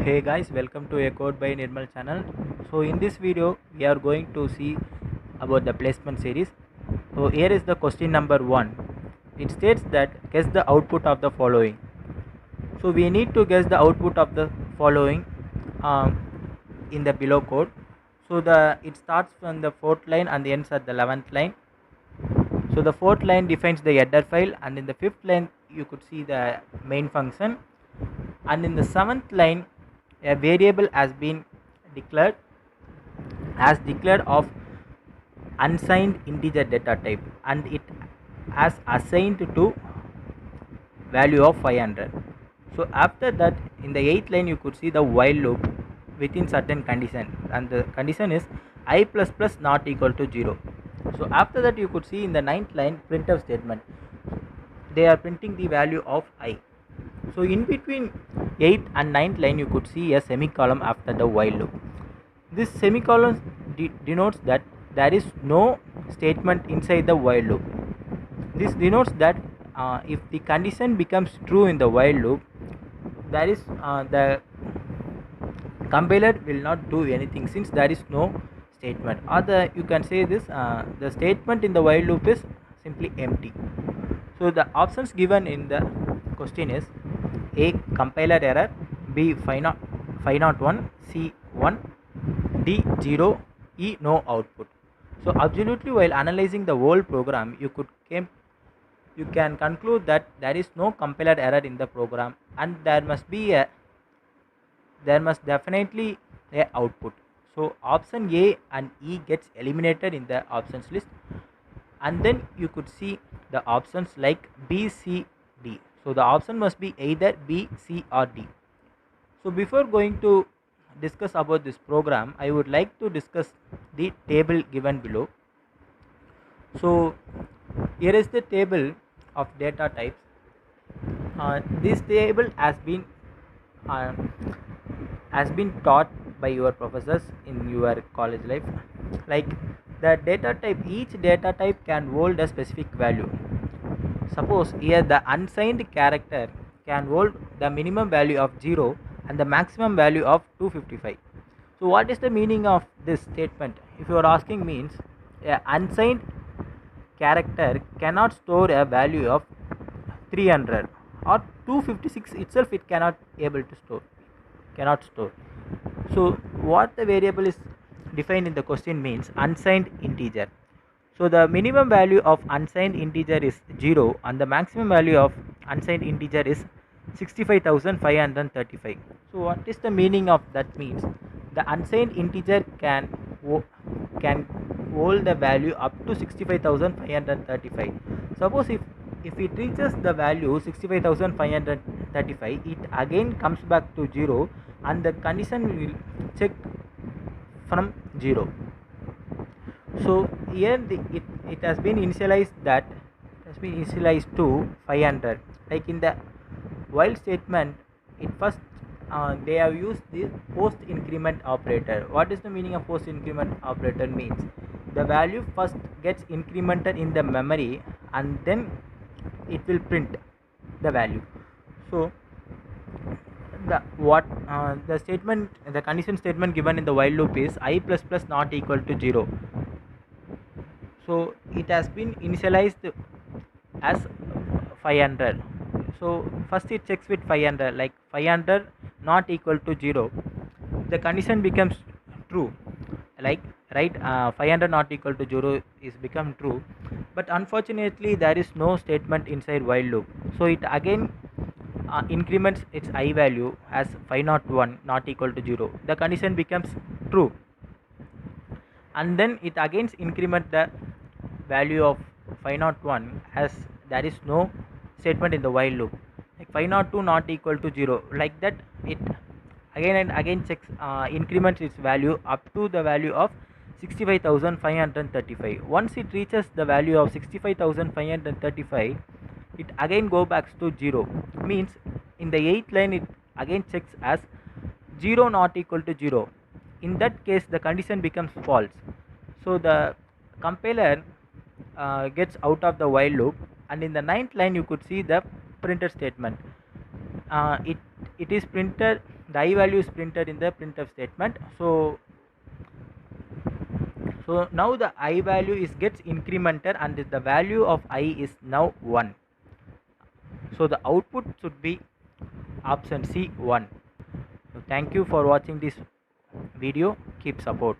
Hey guys, welcome to a Code by Nirmal channel. So in this video we are going to see about the placement series. So here is the question number 1. It states that guess the output of the following. So we need to guess the output of the following um, in the below code. So the it starts from the 4th line and ends at the 11th line. So the 4th line defines the header file, and in the 5th line you could see the main function, and in the 7th line a variable has been declared of unsigned integer data type, and it has assigned to value of 500. So after that, in the 8th line you could see the while loop within certain condition, and the condition is I plus plus not equal to 0. So after that you could see in the 9th line printf statement, they are printing the value of I. So in between 8th and 9th line you could see a semicolon after the while loop. This semicolon denotes that there is no statement inside the while loop. This denotes that if the condition becomes true in the while loop, there is the compiler will not do anything, since there is no statement, or you can say this the statement in the while loop is simply empty. So the options given in the question is A, compiler error; B, 501; C, 1; D, 0; E, no output. So absolutely, while analyzing the whole program, you can conclude that there is no compiler error in the program, and there must definitely a output. So option A and E gets eliminated in the options list, and then you could see the options like B, C, D. So the option must be either B, C, or D. So before going to discuss about this program, I would like to discuss the table given below. So here is the table of data types. This table uh, has been taught by your professors in your college life. Like the data type, each data type can hold a specific value. Suppose here the unsigned character can hold the minimum value of 0 and the maximum value of 255. So what is the meaning of this statement? If you are asking, means a unsigned character cannot store a value of 300 or 256 itself, it cannot store. So what the variable is defined in the question means unsigned integer. So the minimum value of unsigned integer is 0 and the maximum value of unsigned integer is 65,535. So what is the meaning of that? Means the unsigned integer can hold the value up to 65,535. Suppose if it reaches the value 65,535, it again comes back to 0, and the condition will check from 0. So here it has been initialized to 500. Like in the while statement, it first they have used the post increment operator. What is the meaning of post increment operator? Means the value first gets incremented in the memory, and then it will print the value. So the condition statement given in the while loop is I plus plus not equal to 0. So it has been initialized as 500. So first it checks with 500, like 500 not equal to 0, the condition becomes true. Like, right, 500 not equal to 0 is become true, but unfortunately there is no statement inside while loop. So it again increments its I value as 501 not equal to 0, the condition becomes true, and then it again increment the value of 501 as there is no statement in the while loop, like 502 not equal to 0. Like that, it again and again checks, increments its value up to the value of 65,535. Once it reaches the value of 65,535, it again go back to 0. Means in the 8th line it again checks as 0 not equal to 0. In that case the condition becomes false. So the compiler gets out of the while loop, and in the 9th line you could see the printer statement. It is printed the I value is printed in the printf statement. So now the I value is gets incremented and the value of I is now 1. So the output should be option C, 1. So thank you for watching this video. Keep support.